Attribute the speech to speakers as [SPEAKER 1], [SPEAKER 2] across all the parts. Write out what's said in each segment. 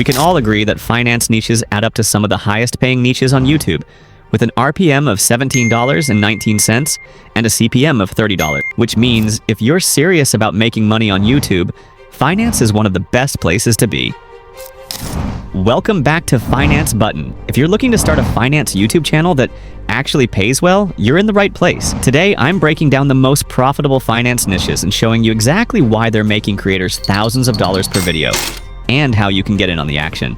[SPEAKER 1] We can all agree that finance niches add up to some of the highest paying niches on YouTube, with an RPM of $17.19 and a CPM of $30, which means if you're serious about making money on YouTube, finance is one of the best places to be. Welcome back to Finance Button. If you're looking to start a finance YouTube channel that actually pays well, you're in the right place. Today, I'm breaking down the most profitable finance niches and showing you exactly why they're making creators thousands of dollars per video, and how you can get in on the action.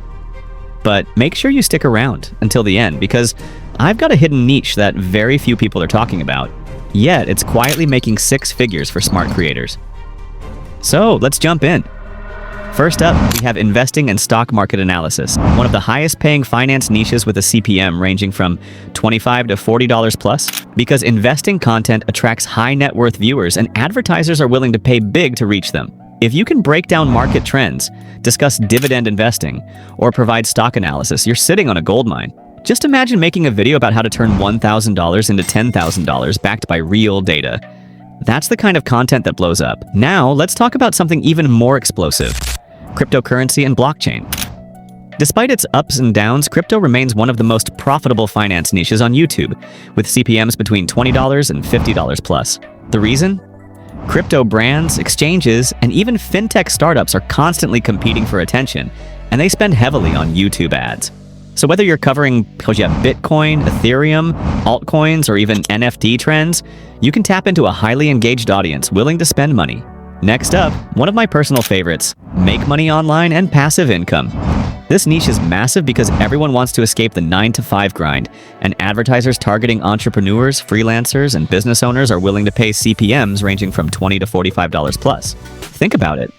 [SPEAKER 1] But make sure you stick around until the end, because I've got a hidden niche that very few people are talking about, yet it's quietly making six figures for smart creators. So let's jump in. First up, we have investing and stock market analysis, one of the highest paying finance niches with a CPM ranging from $25 to $40 plus, because investing content attracts high net worth viewers and advertisers are willing to pay big to reach them. If you can break down market trends, discuss dividend investing, or provide stock analysis, you're sitting on a goldmine. Just imagine making a video about how to turn $1,000 into $10,000 backed by real data. That's the kind of content that blows up. Now, let's talk about something even more explosive: cryptocurrency and blockchain. Despite its ups and downs, crypto remains one of the most profitable finance niches on YouTube, with CPMs between $20 and $50 plus. The reason? Crypto brands, exchanges, and even fintech startups are constantly competing for attention, and they spend heavily on YouTube ads. So whether you're covering Bitcoin, Ethereum, altcoins, or even NFT trends, you can tap into a highly engaged audience willing to spend money. Next up, one of my personal favorites: make money online and passive income. This niche is massive because everyone wants to escape the 9-to-5 grind, and advertisers targeting entrepreneurs, freelancers, and business owners are willing to pay CPMs ranging from $20 to $45 plus. Think about it.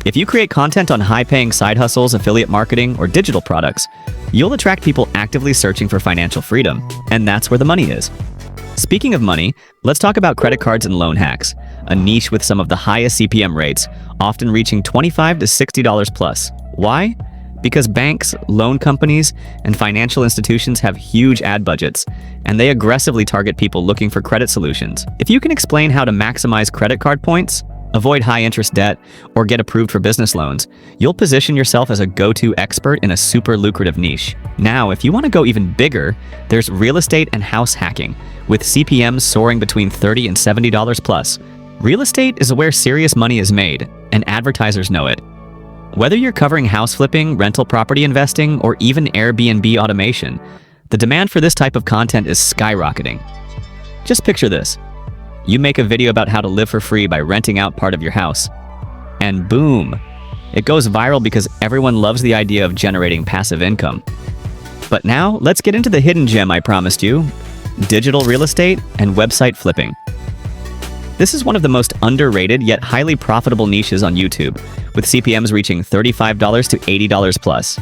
[SPEAKER 1] If you create content on high-paying side hustles, affiliate marketing, or digital products, you'll attract people actively searching for financial freedom, and that's where the money is. Speaking of money, let's talk about credit cards and loan hacks, a niche with some of the highest CPM rates, often reaching $25 to $60 plus. Why? Because banks, loan companies, and financial institutions have huge ad budgets, and they aggressively target people looking for credit solutions. If you can explain how to maximize credit card points, avoid high-interest debt, or get approved for business loans, you'll position yourself as a go-to expert in a super lucrative niche. Now, if you want to go even bigger, there's real estate and house hacking, with CPMs soaring between $30 and $70 plus. Real estate is where serious money is made, and advertisers know it. Whether you're covering house flipping, rental property investing, or even Airbnb automation, the demand for this type of content is skyrocketing. Just picture this. You make a video about how to live for free by renting out part of your house, and boom, it goes viral because everyone loves the idea of generating passive income. But now, let's get into the hidden gem I promised you: digital real estate and website flipping. This is one of the most underrated yet highly profitable niches on YouTube, with CPMs reaching $35 to $80 plus.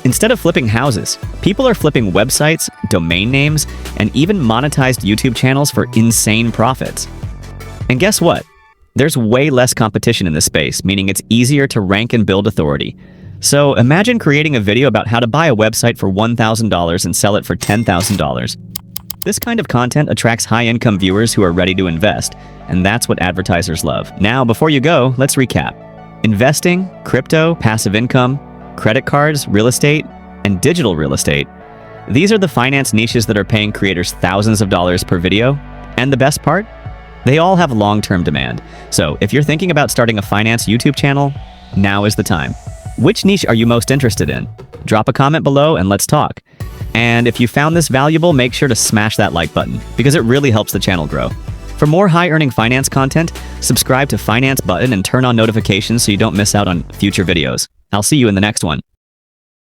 [SPEAKER 1] Instead of flipping houses, people are flipping websites, domain names, and even monetized YouTube channels for insane profits. And guess what? There's way less competition in this space, meaning it's easier to rank and build authority. So imagine creating a video about how to buy a website for $1,000 and sell it for $10,000. This kind of content attracts high-income viewers who are ready to invest, and that's what advertisers love. Now, before you go, let's recap. Investing, crypto, passive income, credit cards, real estate, and digital real estate. These are the finance niches that are paying creators thousands of dollars per video. And the best part? They all have long-term demand. So if you're thinking about starting a finance YouTube channel, now is the time. Which niche are you most interested in? Drop a comment below and let's talk. And if you found this valuable, make sure to smash that like button, because it really helps the channel grow. For more high-earning finance content, subscribe to Finance Button and turn on notifications so you don't miss out on future videos. I'll see you in the next one.